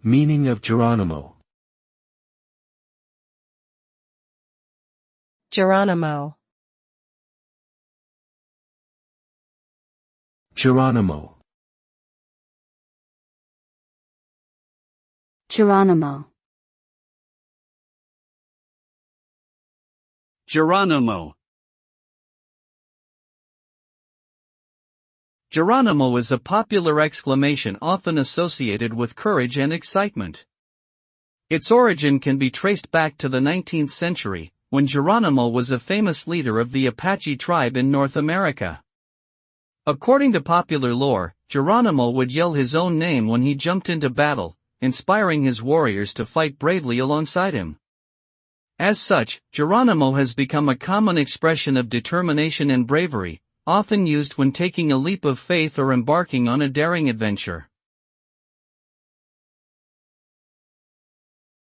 Meaning of Geronimo. Geronimo. Geronimo. Geronimo. Geronimo. Geronimo is a popular exclamation often associated with courage and excitement. Its origin can be traced back to the 19th century, when Geronimo was a famous leader of the Apache tribe in North America. According to popular lore, Geronimo would yell his own name when he jumped into battle, inspiring his warriors to fight bravely alongside him. As such, Geronimo has become a common expression of determination and bravery, often used when taking a leap of faith or embarking on a daring adventure.